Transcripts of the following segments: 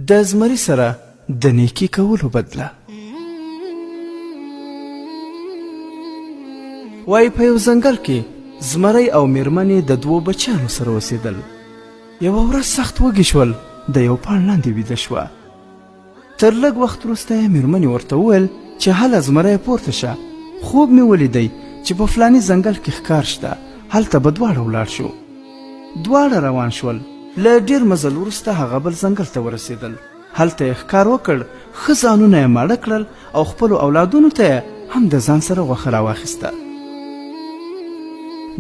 د زمري سره د نیکی کولو بدله. وای په یو ځنګل کې زمری او میرمنې د دوو بچیانو سره اوسېدل. یوه ورځ سخت وږي شول، د یو پاڼ لاندې ویده شوه. تر لږ وخت وروسته یې میرمنې ورته وویل چې هله زمری پورته شه، خوب مې ولیدی چې په فلاني ځنګل کې ښکار شته، هلته به دواړه ولاړ شو. دواړه روان شول. له ډېر مزل وروسته هغه بل ځنګل ته ورسېدل. هلته یې ښکار وکړ، ښه ځانونه یې ماړه کړل او خپلو اولادونو ته یې هم د ځان سره غوښه راواخیسته.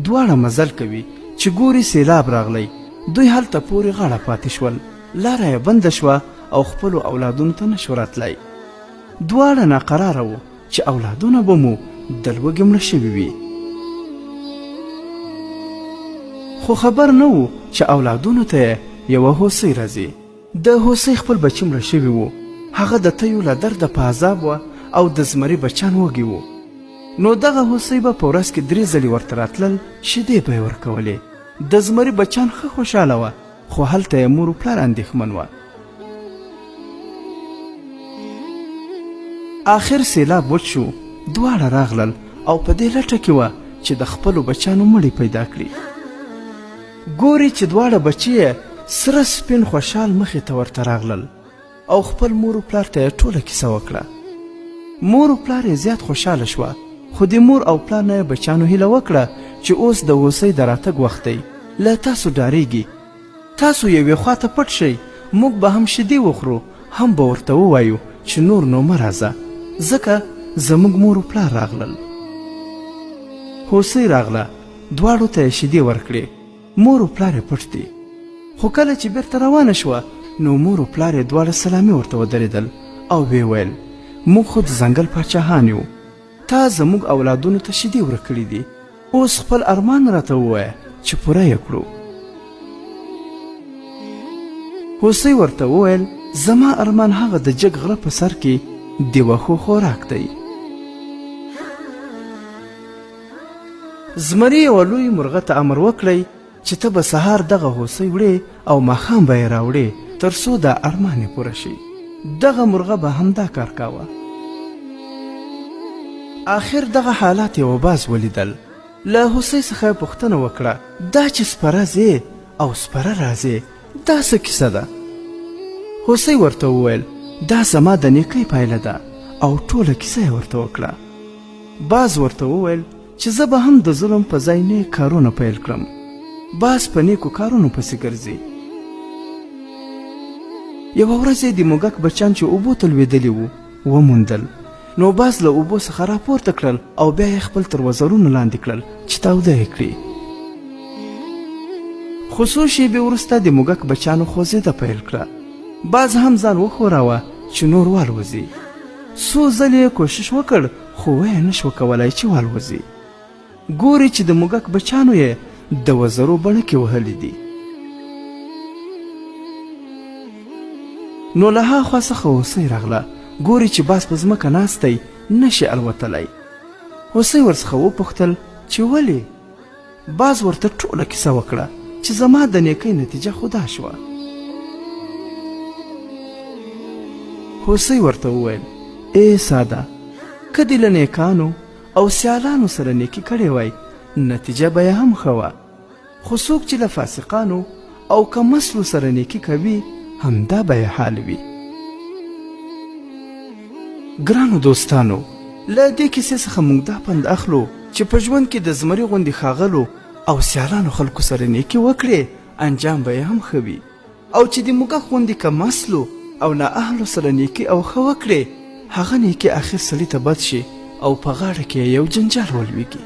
دواړه مزل کوي چې ګوري سیلاب راغلی. دوی هلته پورې غاړه پاتې شول. لاره یې بنده شوه او خپلو اولادونو ته نشو راتلی. دواړه ناقراره وو چې اولادونه به مو د لوږې مړه شوي وي، خو خبر نه وو چې اولادونو ته یې یوه هوسۍ راځي. د هوسۍ خپل بچي مړه شوي وو. هغه د تیو له درده په عذاب وه او د زمري بچیان وږي وو. نو دغه هوسۍ به په ورځ کې 3 ځلې ورته راتلل، شیدې به یې ورکولې. د زمري بچیان ښه خوشحاله وه، خو هلته یې مور و پلار اندېښمن وه. آخر سیلاب وچ شو. دواړه راغلل او په دې لټه کې وه چې د خپلو بچیانو مړی پیدا کړي. ګوري چې دواړه بچي یې سره سپین خوشحال مخې ته ورته راغلل او خپل مور و پلار ته یې ټوله کیسه وکړه. مور و پلار یې زیات خوشحاله شوه، خو د مور او پلار نه یې بچیانو هیله وکړه چې اوس د هوسۍ د راتګ وخت دی، له تاسو ډارېږي، تاسو یوې خوا ته پټ شئ، موږ به هم شیدې وخورو، هم به ورته ووایو چې نور نو مه راځه، ځکه زموږ مور و پلار راغلل. هوسۍ راغله، دواړو ته یې شیدې ورکړې. مور و پلار یې پټ دي. خو کله چې بیرته روانه شوه نو مور و پلار یې دواړه سلامي ورته ودرېدل او ویې ویل موږ خو د ځنګل پاچاهان یو، تا زموږ اولادونو ته شیدې ورکړي دي، اوس خپل ارمان راته ووایه چې پوره یې کړو. هوسۍ ورته وویل زما ارمان هغه د جګ غره په سر کې د وښو خوراک دی. زمري یوه لوی مرغه ته امر وکړی چې ته به سهار دغه هوسۍ وړې او ماښام به یې راوړې تر څو دا ارمان یې پوره شي. دغه مرغه به همدا کار کاوه. آخر دغه حالات یوه باز ولیدل. له هوسۍ څخه یې پوښتنه وکړه دا چې سپره ځې او سپره راځې دا څه کیسه ده؟ هوسۍ ورته وویل دا زما د نیکۍ پایله ده او ټوله کیسه یې ورته وکړه. باز ورته وویل چې زه به هم د ظلم په ځای نیک کارونه پیل کړم. باز په نیکو کارونو پسې ګرځي. یوه ورځ یې د موږک بچیان چې اوبو ته لوېدلي وو وموندل. نو باز له اوبو څخه راپورته کړل او بیا یې خپل تر وزرونو لاندې کړل چې تاوده یې کړي. خو څو شېبې وروسته د موږک بچیانو خوځېده پیل کړه. باز هم ځان وښوراوه چې نور والوځي. څو ځلې یې کوشش وکړ خو ویې نشوه کولی چې والوځي. ګوري چې د موږک بچیانو یې د وزرو بڼکې وهلې دي. نو له هاخوا څخه هوسۍ راغله. ګوري چې باز په ځمکه ناست دی، نشي الوتلی. هوسۍ ورڅخه وپوښتل چې ولې؟ باز ورته ټوله کیسه وکړه چې زما د نیکۍ نتیجه خو دا شوه. هوسۍ ورته وویل ای ساده، که دې له نیکانو او سیالانو سره نیکي کړې وای نتیجه به یې هم ښه وه، خو څوک چې له فاسقانو او کمسلو سره نیکي کوي همدا به یې حال وي. ګرانو دوستانو، له دې کیسې څخه موږ دا پند اخلو چې په ژوند کې د زمري غوندې ښاغلو او سیالانو خلکو سره نیکي وکړې انجام به یې هم ښه وي، او چې د موږک غوندې کمسلو او نااهلو سره نیکي او ښه وکړې هغه نیکي آخر سړي ته بد شي او په غاړه کې یو جنجال ولویږي.